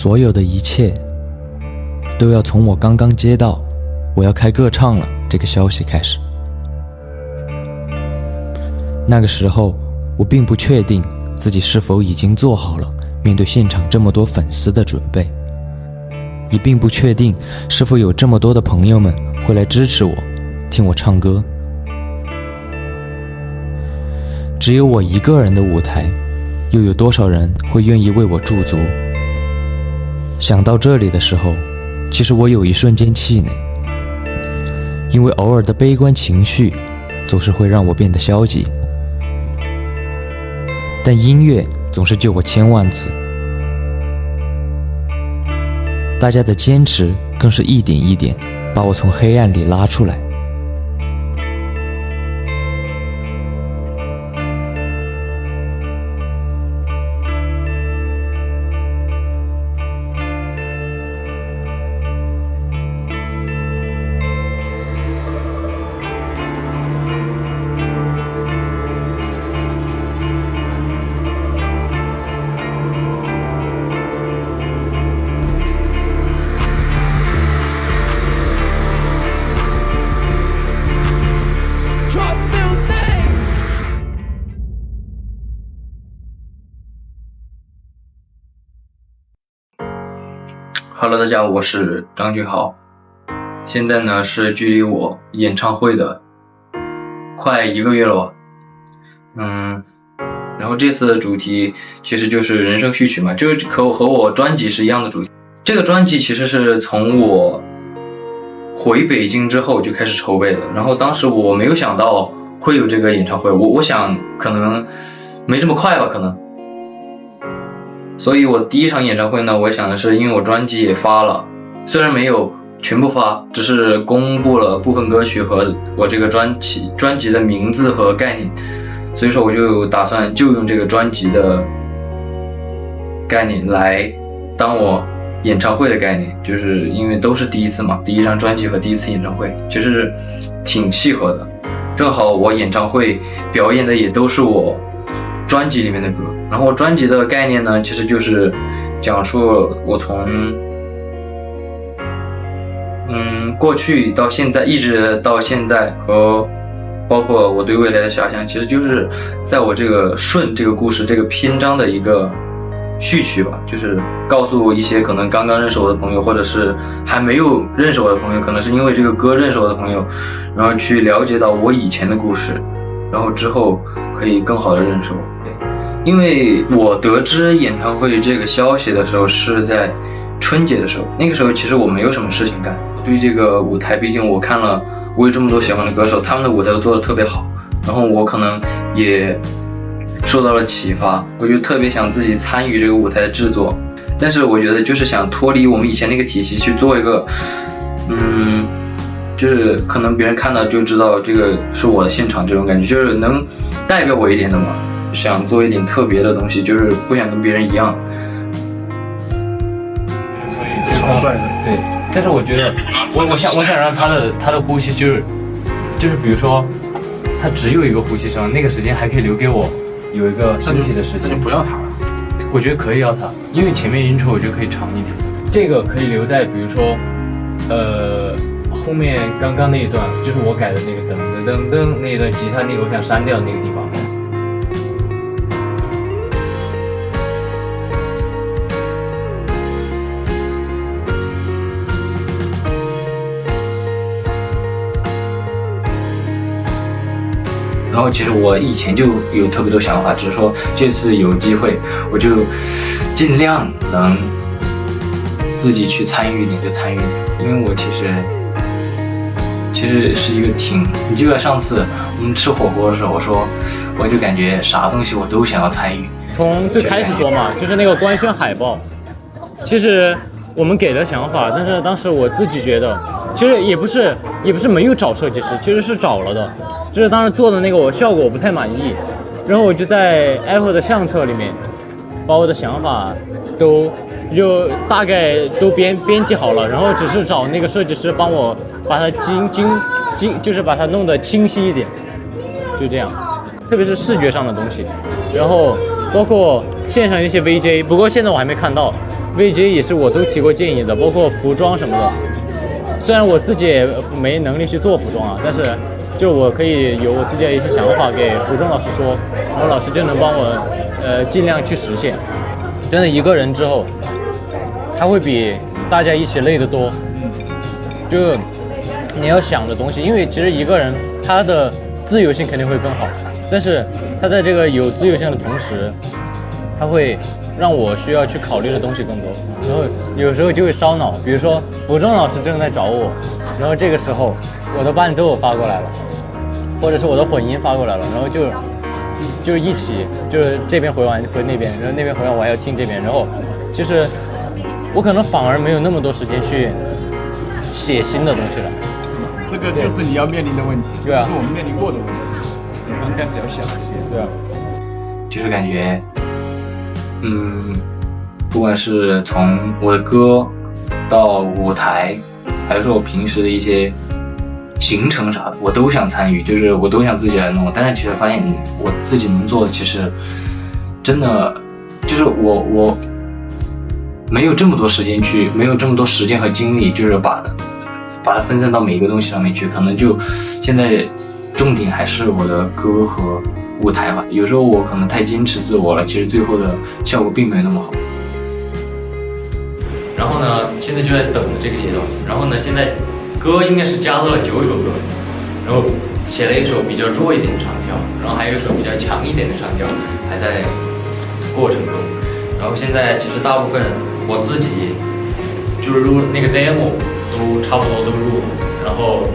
所有的一切都要从我刚刚接到我要开歌唱了这个消息开始。那个时候我并不确定自己是否已经做好了面对现场这么多粉丝的准备，也并不确定是否有这么多的朋友们会来支持我，听我唱歌。只有我一个人的舞台，又有多少人会愿意为我驻足？想到这里的时候，其实我有一瞬间气馁，因为偶尔的悲观情绪总是会让我变得消极，但音乐总是救我千万次，大家的坚持更是一点一点把我从黑暗里拉出来。Hello， 大家好，我是张俊豪。现在呢是距离我演唱会的快1个月了吧。然后这次的主题其实就是人生序曲嘛，就是和我专辑是一样的主题。这个专辑其实是从我回北京之后就开始筹备的，然后当时我没有想到会有这个演唱会，我想可能没这么快吧，可能。所以我第一场演唱会呢，我想的是，因为我专辑也发了，虽然没有全部发，只是公布了部分歌曲和我这个专辑的名字和概念，所以说我就打算就用这个专辑的概念来当我演唱会的概念，就是因为都是第一次嘛，第一张专辑和第一次演唱会其实挺契合的，正好我演唱会表演的也都是我专辑里面的歌。然后专辑的概念呢，其实就是讲述我从过去到现在，一直到现在，和包括我对未来的遐想，其实就是在我这个顺这个故事这个篇章的一个序曲吧，就是告诉一些可能刚刚认识我的朋友，或者是还没有认识我的朋友，可能是因为这个歌认识我的朋友，然后去了解到我以前的故事，然后之后可以更好的认识我。因为我得知演唱会这个消息的时候是在春节的时候，那个时候其实我没有什么事情干，对这个舞台，毕竟我看了我有这么多喜欢的歌手，他们的舞台都做得特别好，然后我可能也受到了启发，我就特别想自己参与这个舞台的制作，但是我觉得就是想脱离我们以前那个体系去做一个就是可能别人看到就知道这个是我的现场，这种感觉就是能代表我一点的嘛，想做一点特别的东西，就是不想跟别人一样。超帅的，对。但是我觉得，我想让他的呼吸就是比如说，他只有一个呼吸声，那个时间还可以留给我有一个休息的时间。那就不要他了。我觉得可以要他，因为前面intro我觉得可以长一点，这个可以留在比如说，后面刚刚那一段，就是我改的那个噔噔噔噔那一段吉他那个，我想删掉那个地方。然后其实我以前就有特别多想法，只是说这次有机会，我就尽量能自己去参与一点就参与一点，因为我其实是一个你记得上次我们吃火锅的时候，我就感觉啥东西我都想要参与。从最开始说嘛，就是那个官宣海报，其实我们给了想法，但是当时我自己觉得，其实也不是没有找设计师，其实是找了的。就是当时做的那个效果我不太满意，然后我就在 Apple 的相册里面把我的想法就大概都编辑好了，然后只是找那个设计师帮我把它就是把它弄得清晰一点，就这样，特别是视觉上的东西，然后包括线上一些 VJ， 不过现在我还没看到，薇姐也是我都提过建议的，包括服装什么的。虽然我自己也没能力去做服装啊，但是就我可以有我自己的一些想法给服装老师说，然后老师就能帮我尽量去实现。真的一个人之后，他会比大家一起累得多。就你要想的东西，因为其实一个人他的自由性肯定会更好，但是他在这个有自由性的同时，他会让我需要去考虑的东西更多，然后有时候就会烧脑。比如说服装老师正在找我，然后这个时候我的伴奏发过来了，或者是我的混音发过来了，然后就一起就是这边回完回那边，然后那边回完我还要听这边，然后就是我可能反而没有那么多时间去写新的东西了。这个就是你要面临的问题，对啊，是我们面临过的问题，你刚开始要想一些。对啊，就是感觉，不管是从我的歌到舞台，还是说我平时的一些行程啥的，我都想参与，就是我都想自己来弄。但是其实发现我自己能做的，其实真的就是我没有这么多时间去，没有这么多时间和精力，就是把它分散到每一个东西上面去。可能就现在重点还是我的歌和舞台吧。有时候我可能太坚持自我了，其实最后的效果并没有那么好。然后呢，现在就在等这个阶段。然后呢，现在歌应该是加到了9首歌，然后写了一首比较弱一点的唱调，然后还有一首比较强一点的唱调，还在过程中。然后现在其实大部分我自己就是录那个 demo 都差不多都录了，然后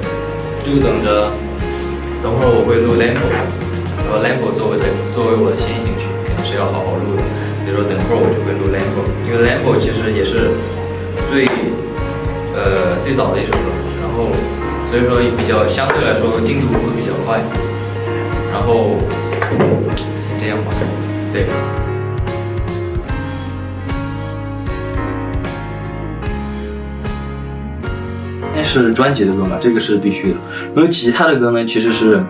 就等会儿我会录 lampo， 然后 lampo 作为我的先行曲，肯定是要好好录的。所以说等会儿我就会录 lampo， 因为 lampo 其实也是最早的一首歌，然后所以说比较相对来说进度会比较快，然后这样吧，对。那是专辑的歌嘛，这个是必须的。然后其他的歌呢，其实是，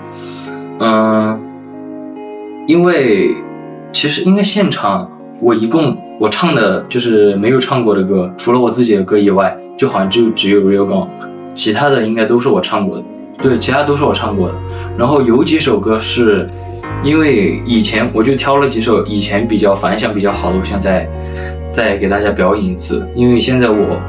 因为其实应该现场我唱的就是没有唱过的歌，除了我自己的歌以外，就好像只有 Real Gone， 其他的应该都是我唱过的。对，其他都是我唱过的。然后有几首歌是因为以前我就挑了几首以前比较反响比较好的，我想再给大家表演一次。因为现在我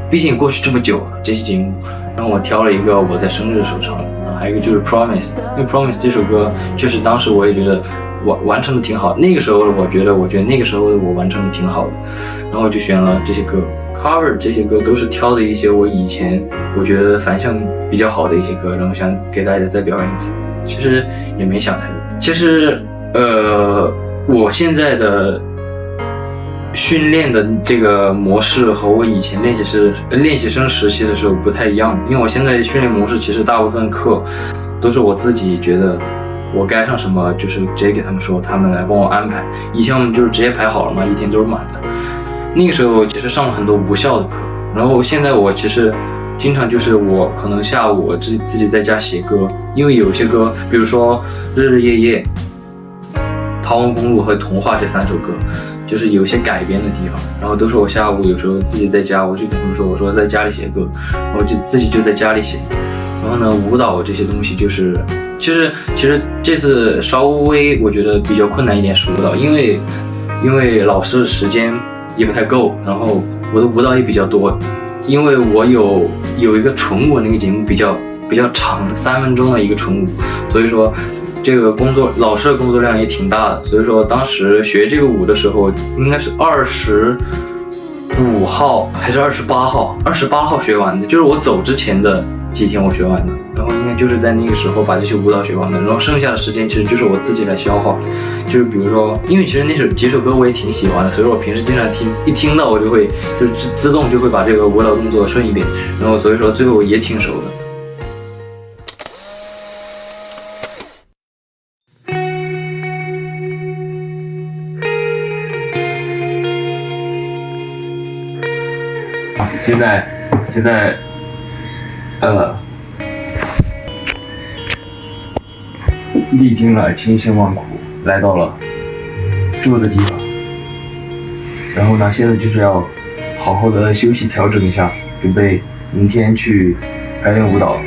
毕竟过去这么久了这期节目，然后我挑了一个我在生日的时候唱的，然后还有一个就是 Promise， 因为 Promise 这首歌确实当时我也觉得我完成的挺好，那个时候我觉得那个时候我完成的挺好的，然后我就选了这些歌 cover， 这些歌都是挑的一些我以前我觉得反响比较好的一些歌，然后想给大家再表演一次。其实也没想太多，其实我现在的训练的这个模式和我以前练习生时期的时候不太一样，因为我现在训练模式其实大部分课都是我自己觉得我该上什么就是直接给他们说，他们来帮我安排。以前我们就是直接排好了嘛，一天都是满的。那个时候其实上了很多无效的课，然后现在我其实经常就是我可能下午我自己在家写歌，因为有些歌比如说日日夜夜、逃亡公路和童话这3首歌就是有些改编的地方，然后都是我下午有时候自己在家，我就跟他们说，我说在家里写歌，我就自己就在家里写。然后呢，舞蹈这些东西就是其实这次稍微我觉得比较困难一点是舞蹈，因为老师的时间也不太够，然后我的舞蹈也比较多，因为我有一个纯舞那个节目比较长的3分钟的一个纯舞，所以说这个老师的工作量也挺大的，所以说当时学这个舞的时候应该是25号还是28号学完的，就是我走之前的几天我学完的，然后应该就是在那个时候把这些舞蹈学完的，然后剩下的时间其实就是我自己来消化，就是比如说因为其实几首歌我也挺喜欢的，所以说我平时经常一听到我就会就自动就会把这个舞蹈动作顺一遍，然后所以说最后也挺熟的。现在历经了千辛万苦，来到了住的地方，然后呢，现在就是要好好的休息调整一下，准备明天去排练舞蹈。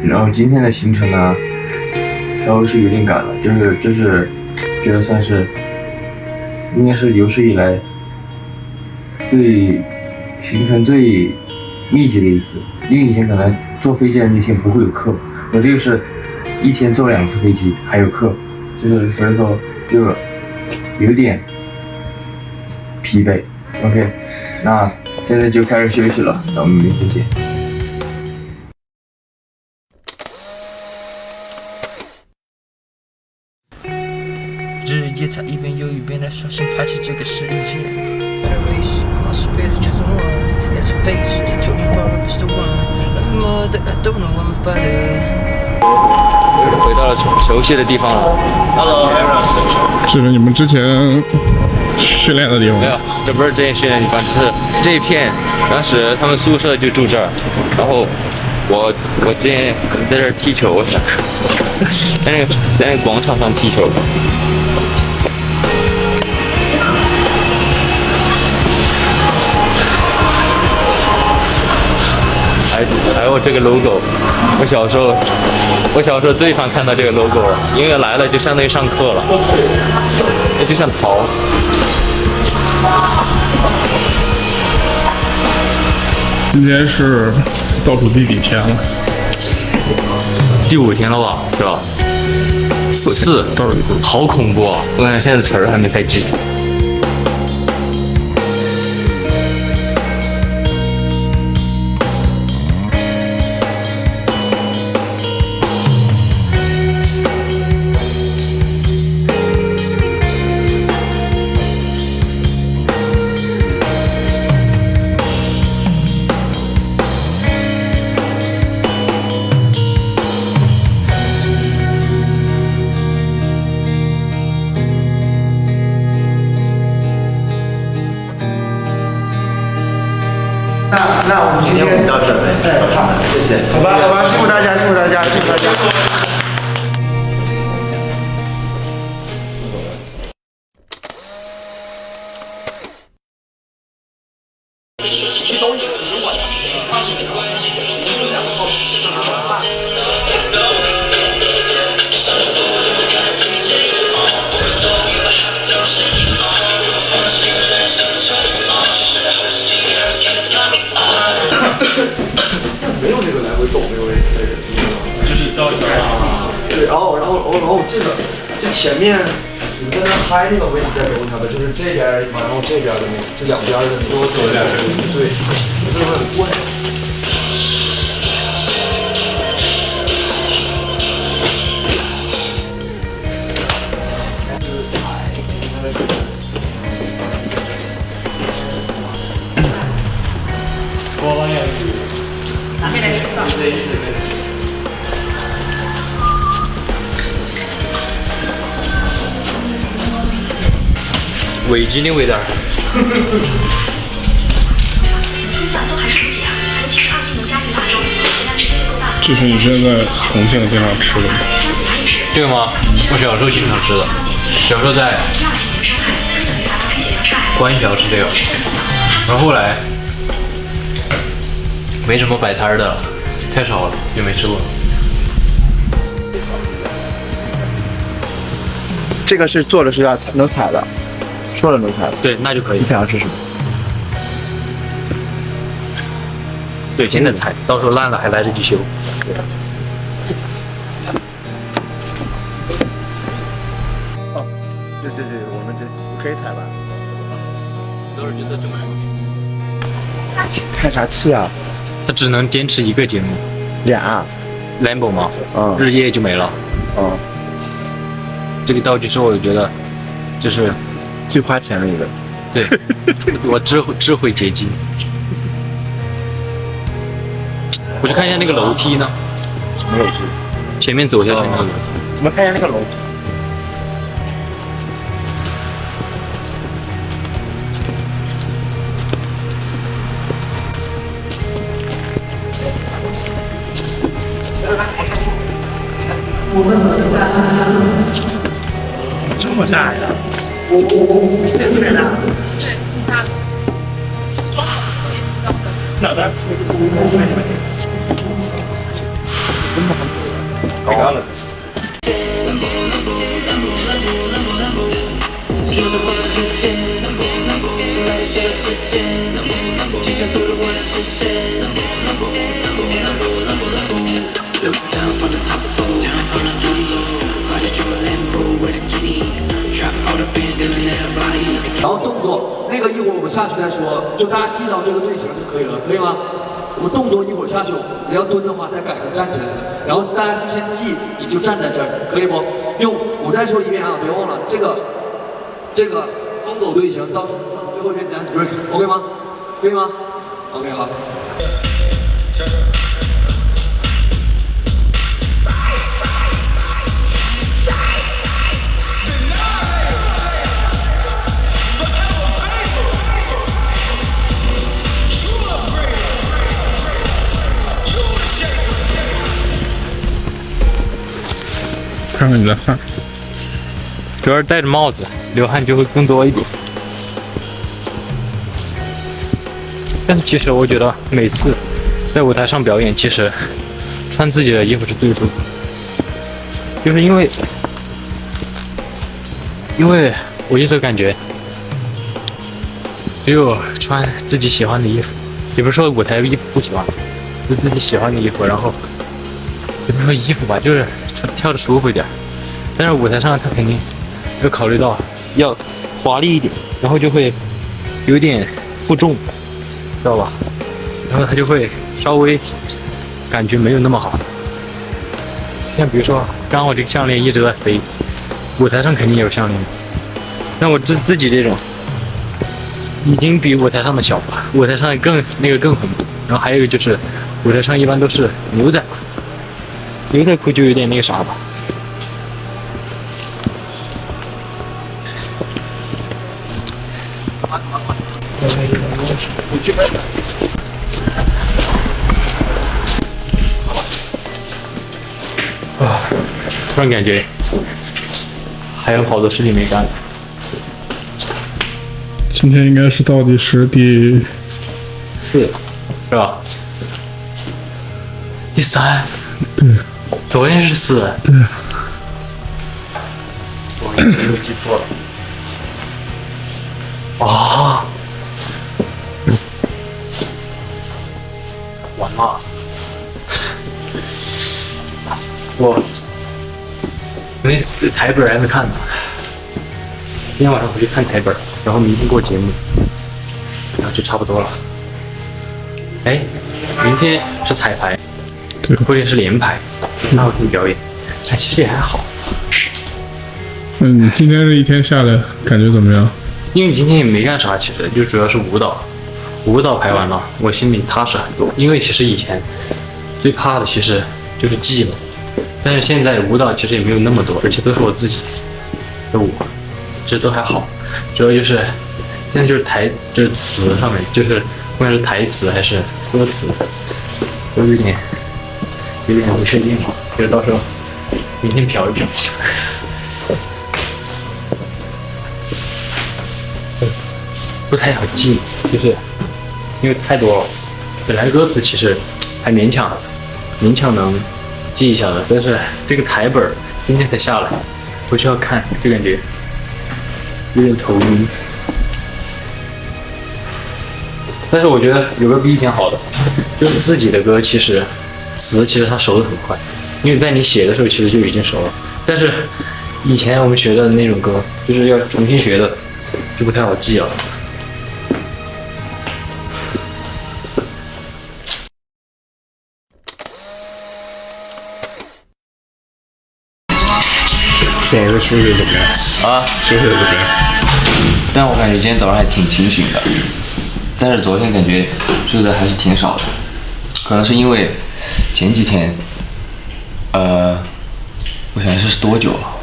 然后今天的行程呢，稍微是有点赶了，就是觉得算是应该是有史以来行程最密集的一次，因为以前可能坐飞机的那天不会有课，我这个是一天坐2次飞机还有课，所以说就有点疲惫。OK， 那现在就开始休息了，那我们明天见。日夜在一边又一边的刷新排斥这个世界。回到了熟悉的地方了。Hello， 是你们之前训练的地方？没有，这不是之前训练的地方，就是这一片，当时他们宿舍就住这儿，然后我之前在这儿踢球，我想在那个广场上踢球。还有这个 logo， 我小时候最喜欢看到这个 logo 了，因为来了就相当于上课了，就像逃。今天是倒数第几天了？第5天了吧，是吧？4，好恐怖啊！我感觉现在词儿还没太记。那我们今天到这儿，好，谢谢，好吧，辛苦大家，辛苦大家，辛苦大家。没有那个来回走那个位置，就是到这儿啊。对，然后我记得就前面你在那拍那个位置在楼上的，就是这边然后这边的那个，就两边的那个，我走两边，对，我这会很怪。伪经的味道。分享都还是无解啊，还有72技能加这个大粥，其他直接就够大了。这是你现在在重庆经常吃的吗？这个吗？我小时候经常吃的，小时候在关桥吃这个，然后后来没什么摆摊的了，太少了，就没吃过。这个是做的是要能踩的，说了能踩的。对，那就可以。你想要吃什么？对，现在踩，到时候烂了还来得及修。哦，对，我们这可以踩吧？都是觉得这么看啥气啊？他只能坚持一个节目，俩 Lambo 吗？嗯，日夜就没了。嗯，这个道具是我觉得就是最花钱的一个。对，我智慧结晶。我去看一下那个楼梯呢，什么楼梯？前面走下去那个楼梯。我们看一下那个楼梯。这么大呀！特别大。然后动作那个一会儿我们下去再说，就大家记到这个队形就可以了，可以吗？我们动作一会儿下去，你要蹲的话再改成站起来，然后大家就先记，你就站在这儿，可以不？我再说一遍啊，别忘了这个东走队形到最后一遍 dance break，OK 吗？可以吗 ？OK 好。看看你的汗，主要是戴着帽子，流汗就会更多一点。但是其实我觉得每次在舞台上表演，其实穿自己的衣服是最舒服，就是因为我一直感觉，只有穿自己喜欢的衣服，也不是说舞台衣服不喜欢，是自己喜欢的衣服，然后也不是说衣服吧，就是跳的舒服一点。但是舞台上他肯定要考虑到要华丽一点，然后就会有点负重，知道吧？然后他就会稍微感觉没有那么好。像比如说，刚好这个项链一直在飞，舞台上肯定也有项链，但我自己这种已经比舞台上的小了，舞台上的更恐怖。然后还有一个就是舞台上一般都是牛仔裤，牛仔裤就有点那个啥吧。突然感觉还有好多事情没干。今天应该是倒计时第4，是吧？第3。对。昨天是4。对。我应该又记错了。啊！完了！我台本还没看呢，今天晚上回去看台本，然后明天过节目，然后就差不多了。哎，明天是彩排，对，后天是连排，那我听表演，哎，其实也还好。你今天这一天下来感觉怎么样？因为今天也没干啥，其实就主要是舞蹈排完了，我心里踏实很多。因为其实以前最怕的其实就是记了，但是现在舞蹈其实也没有那么多，而且都是我自己的舞，这都还好。主要就是现在就是词上面，就是不管是台词还是歌词，都有点不确定，就是到时候明天瞟一瞟。不太好记，就是因为太多了。本来歌词其实还勉强能记一下的，但是这个台本今天才下来，回去要看，就感觉有点头晕。但是我觉得有个比以前好的，就是自己的歌其实词它熟得很快，因为在你写的时候其实就已经熟了。但是以前我们学的那种歌，就是要重新学的，就不太好记了。早上睡得怎么样？啊，睡得怎么样？但我感觉今天早上还挺清醒的，但是昨天感觉睡得还是挺少的，可能是因为前几天，我想是多久啊？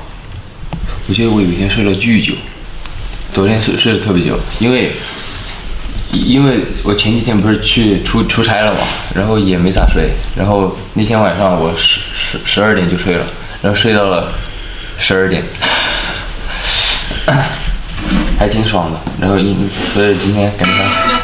我记得我有一天睡了巨久，昨天睡得特别久，因为我前几天不是去出差了嘛，然后也没咋睡，然后那天晚上我12点就睡了，然后睡到了12点，还挺爽的。然后所以今天感觉还好。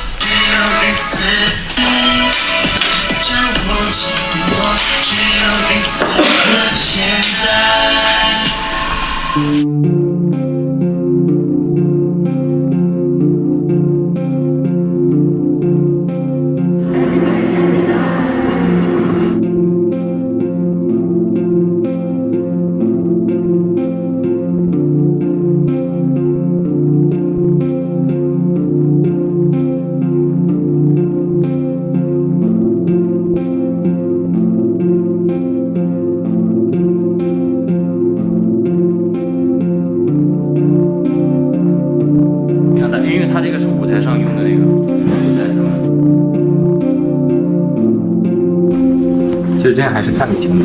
就这样还是太明显了。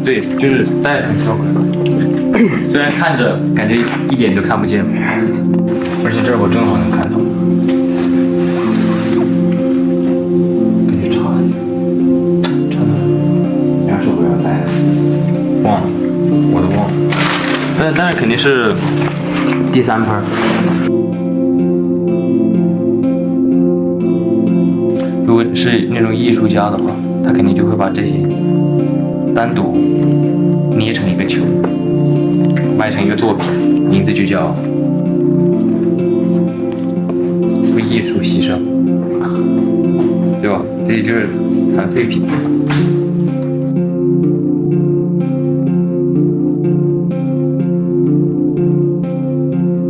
对，就是再很跳回来。虽然看着感觉一点都看不见，而且这儿我正好能看到，感觉差一点，差哪？两手不要带。忘了，我都忘了。但是肯定是第3拍。如果是那种艺术家的话，他肯定就会把这些单独捏成一个球，卖成一个作品，名字就叫为艺术牺牲，对吧？这就是残废品。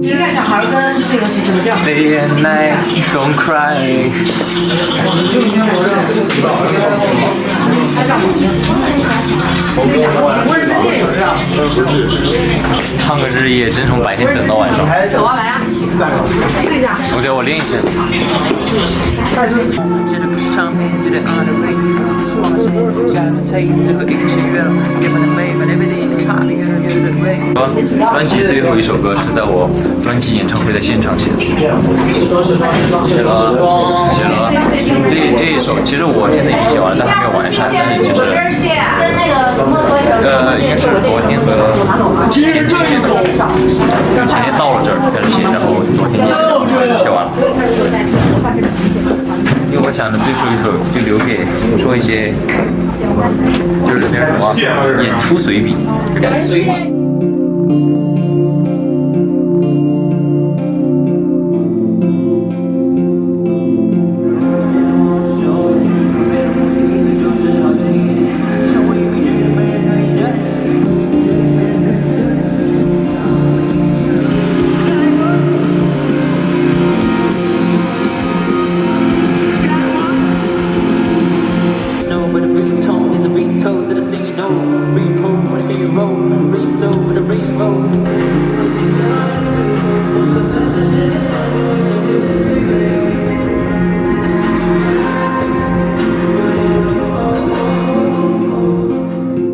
你看小孩跟这个是什么叫 Day and night, don't cry。无人的电影是吧？唱个日夜，真从白天等到晚上。走啊，来啊，试一下。OK，我练一下。这个故事场面有点 underrated，希望是最后一个7月了，原本的美，but everything is happening，越来越的 great。专辑最后一首歌是在我专辑演唱会的现场写的，写了。这一首其实我现在已经写完了，但还没有完善。但是其实应该是昨天和前天写的，前天到了这儿开始写，然后昨天就写完了。因为我想着最后一首就留给说一些，就是那什么演出随笔，有点随笔。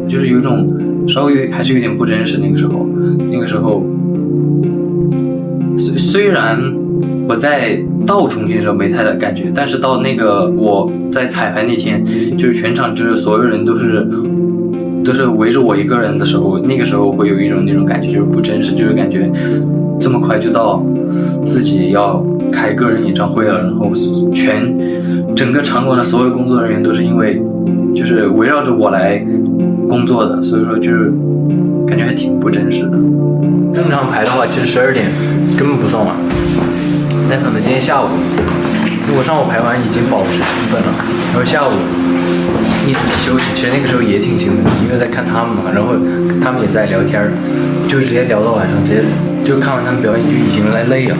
就是有一种稍微还是有点不真实。那个时候，虽然我在到重庆的时候没太大感觉，但是到那个我在彩排那天，就是全场就是所有人都是围着我一个人的时候，那个时候会有一种那种感觉，就是不真实，就是感觉这么快就到自己要开个人演唱会了，然后整个场馆的所有工作人员都是因为就是围绕着我来工作的，所以说就是感觉还挺不真实的。正常排的话，其实12点根本不算晚，但可能今天下午，因为我上午排完已经保持兴奋了，然后下午一直休息，其实那个时候也挺兴奋的，因为在看他们嘛，然后他们也在聊天，就直接聊到晚上，直接就看完他们表演就已经累了。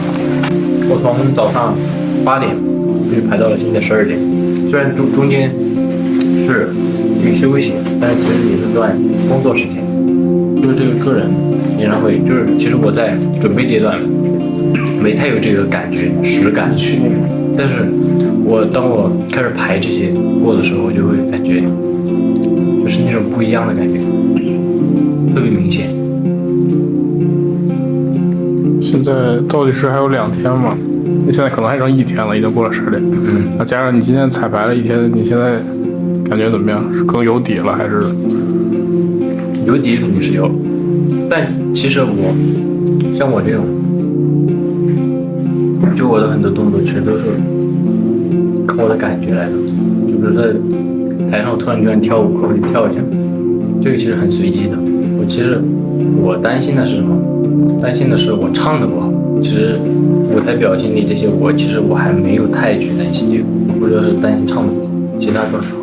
我从早上8点就排到了现在12点，虽然中间是一个休息，但是其实也是段工作时间。就是这个个人演唱会，就是其实我在准备阶段没太有这个感觉实感，但是当我开始排这些过的时候，我就会感觉就是那种不一样的感觉，特别明显。现在倒计时还有2天嘛，那现在可能还剩1天了，已经过了12点。那加上你今天彩排了1天，你现在感觉怎么样？是更有底了还是？有底肯定是有，但其实像我这种，就我的很多动作其实都是靠我的感觉来的，就比如在台上我突然就跳舞，我会跳一下，这个其实很随机的。我担心的是什么？担心的是我唱的不好。其实舞台表现力这些，其实我还没有太去担心这个，或者是担心唱的不好，其他都是好。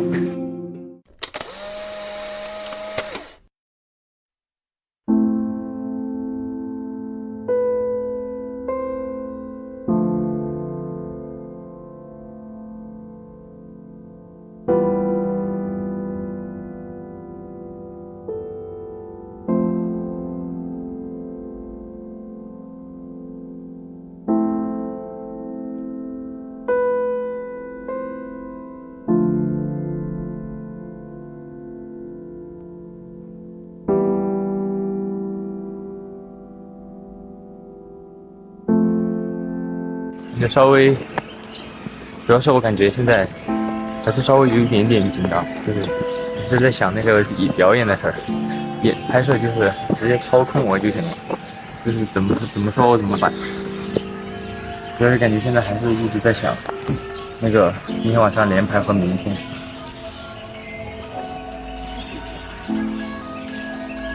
也稍微，主要是我感觉现在还是稍微有一点点紧张，就是一直在想那个表演的事儿，也拍摄就是直接操控我就行了，就是怎么说我怎么摆。主要是感觉现在还是一直在想那个今天晚上连排和明天。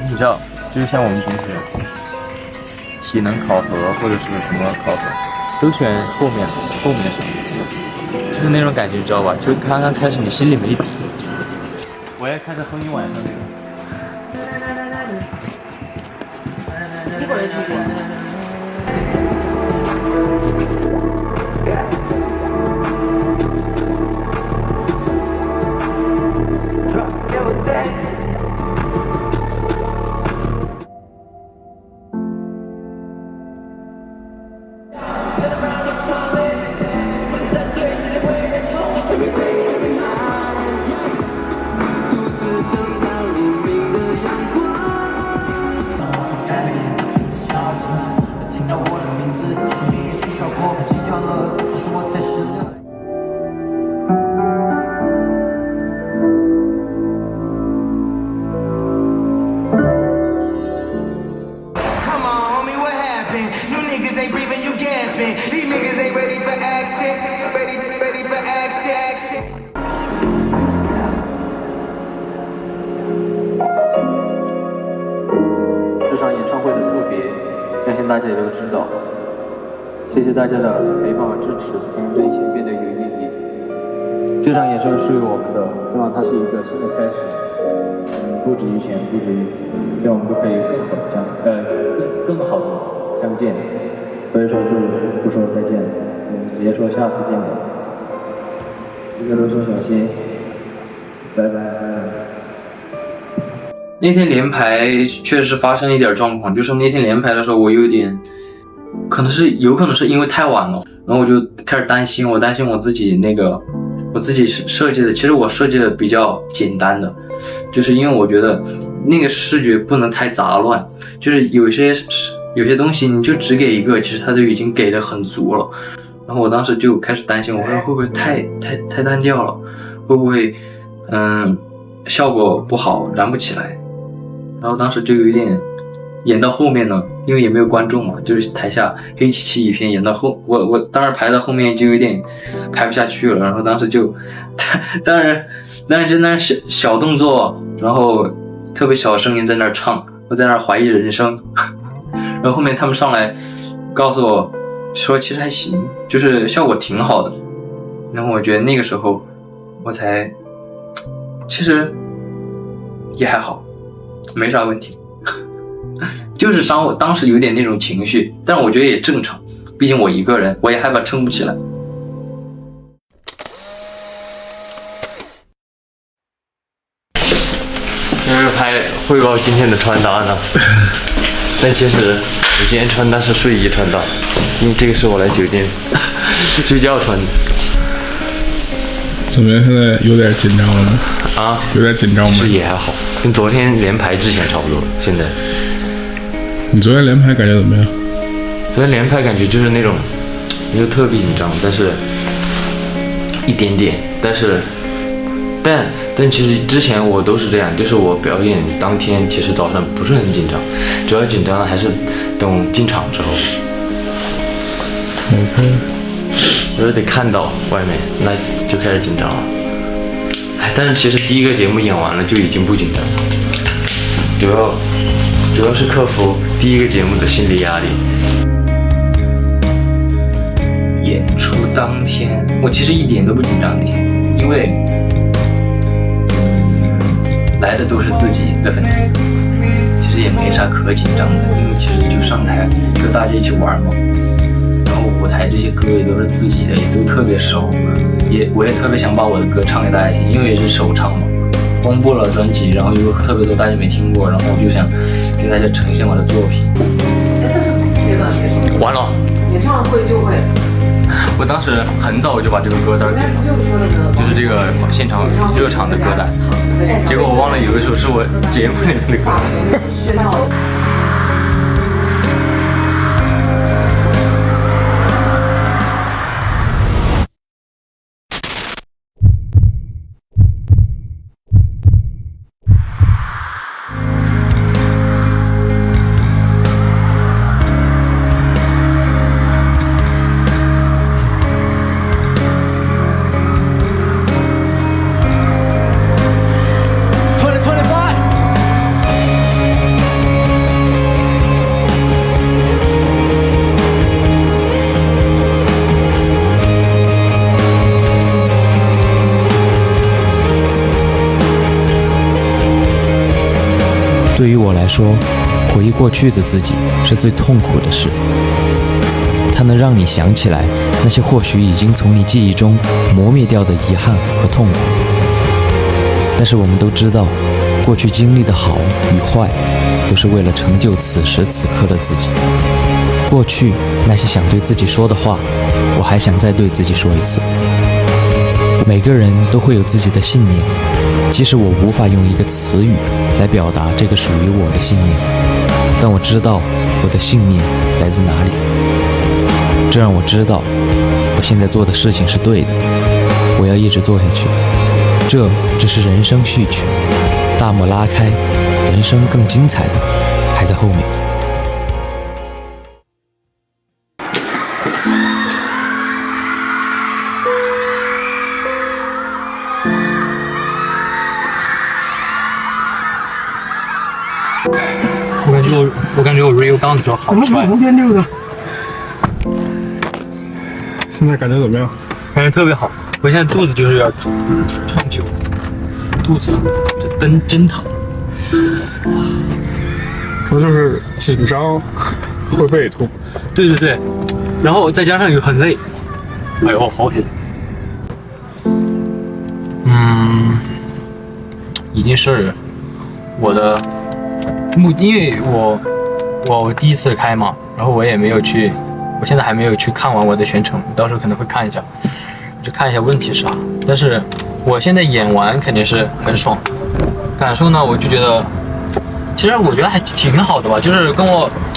你知道，就是像我们平时体能考核或者是什么考核，都选后面上，就是那种感觉，知道吧？就刚刚开始你心里没底。我也开始哼一晚上那个。一会儿就记住。这场演唱会的特别，相信大家也都知道。谢谢大家的陪伴和支持，才让这一切变得有意义。这场演唱会是为我们的，希望它是一个新的开始。不止于前，不止于此，希望我们都可以更好的相见。所以说就不说再见了，直接说下次见吧。一个都说小心，拜拜。那天连排确实是发生了一点状况，就是那天连排的时候，我有点，有可能是因为太晚了，然后我就开始担心，我自己我自己设计的，其实我设计的比较简单的，就是因为我觉得那个视觉不能太杂乱，就是有些东西你就只给一个，其实它就已经给的很足了。然后我当时就开始担心，我说会不会太单调了，会不会效果不好，燃不起来。然后当时就有一点演到后面呢，因为也没有观众嘛，就是台下黑漆漆一片，演到后我当时排到后面就有点排不下去了，然后当时就当然就那小动作，然后特别小的声音在那儿唱，我在那儿怀疑人生。然后后面他们上来告诉我说其实还行，就是效果挺好的。然后我觉得那个时候我才其实也还好，没啥问题。就是当时有点那种情绪，但我觉得也正常，毕竟我一个人，我也害怕撑不起来。就是拍汇报今天的穿搭呢，但其实我今天穿搭是睡衣穿搭，因为这个是我来酒店睡觉穿的。怎么样？现在有点紧张了吗？啊，有点紧张吗？其实也还好，跟昨天连排之前差不多。现在，你昨天连排感觉怎么样？昨天连排感觉就是那种，没有特别紧张，但是一点点，但其实之前我都是这样，就是我表演当天其实早上不是很紧张，主要紧张的还是等进场之后。OK。我就得看到外面，那就开始紧张了。但是其实第一个节目演完了就已经不紧张了，主要是克服第一个节目的心理压力。演出当天，我其实一点都不紧张那天，因为来的都是自己的粉丝，其实也没啥可紧张的，因为其实就上台跟大家一起玩嘛。然后舞台这些歌也都是自己的，也都特别熟，我也特别想把我的歌唱给大家听，因为也是首唱嘛，公布了专辑，然后有特别多大家没听过，然后我就想给大家呈现我的作品。但是那个完了，演唱会就会。我当时很早就把这个歌单给了，就是这个现场热场的歌单，结果我忘了有一首是我节目里面的歌。对于我来说，回忆过去的自己是最痛苦的事。它能让你想起来那些或许已经从你记忆中磨灭掉的遗憾和痛苦。但是我们都知道，过去经历的好与坏，都是为了成就此时此刻的自己。过去那些想对自己说的话，我还想再对自己说一次。每个人都会有自己的信念，即使我无法用一个词语来表达这个属于我的信念，但我知道我的信念来自哪里。这让我知道，我现在做的事情是对的，我要一直做下去。这只是人生序曲，大幕拉开，人生更精彩的还在后面。我感觉我 Rio 杠的时候好帅。怎么边溜的？现在感觉怎么样？感觉特别好。我现在肚子就是要唱久，肚子这真疼。主要就是紧张，会胃痛。对对对，然后再加上又很累。哎呦，好险！已经是我的因为我第一次开嘛，然后我也没有去，我现在还没有去看完我的全程，到时候可能会看一下，去看一下问题是啥。但是我现在演完肯定是很爽，感受呢，我就觉得，其实我觉得还挺好的吧，就是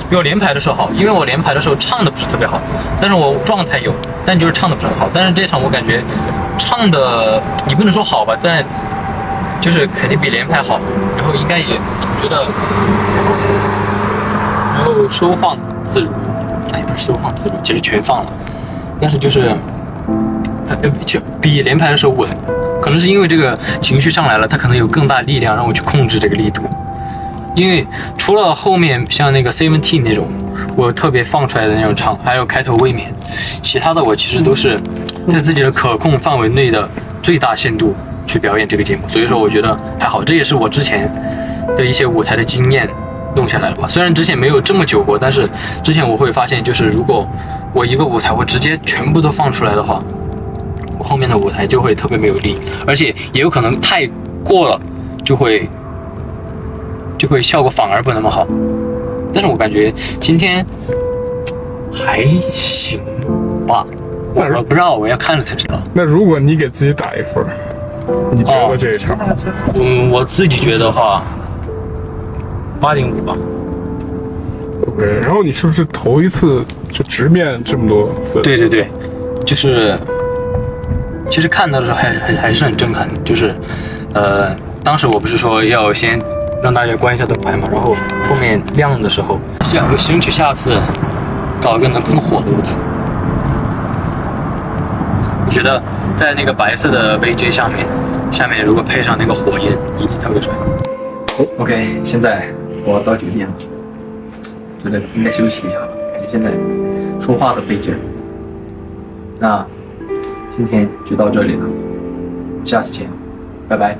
比我连排的时候好，因为我连排的时候唱的不是特别好，但是我状态有，但就是唱的不是很好。但是这场我感觉唱的你不能说好吧，但就是肯定比连排好，然后应该也觉得，然后收放自如，不是收放自如，其实全放了，但是就是就比连排的时候稳，可能是因为这个情绪上来了，它可能有更大力量让我去控制这个力度。因为除了后面像那个 Seventeen 那种我特别放出来的那种唱，还有开头未免，其他的我其实都是在自己的可控范围内的最大限度去表演这个节目，所以说我觉得还好，这也是我之前的一些舞台的经验弄下来了吧。虽然之前没有这么久过，但是之前我会发现，就是如果我一个舞台我直接全部都放出来的话，我后面的舞台就会特别没有力，而且也有可能太过了，就会效果反而不那么好。但是我感觉今天还行吧，我不知道，我要看了才知道。那如果你给自己打一分，你觉得这一场？我自己觉得话，8.5吧。OK， 然后你是不是头一次就直面这么多粉丝？对对对，就是其实看到的时候还是很震撼的，就是当时我不是说要先让大家关一下灯牌嘛，然后后面亮的时候，争取下次搞一个能喷火的舞台。我觉得在那个白色的 VJ 下面如果配上那个火焰，一定特别帅。OK， 现在我到酒店了，觉得应该休息一下了，感觉现在说话都费劲儿。那今天就到这里了，下次见，拜拜。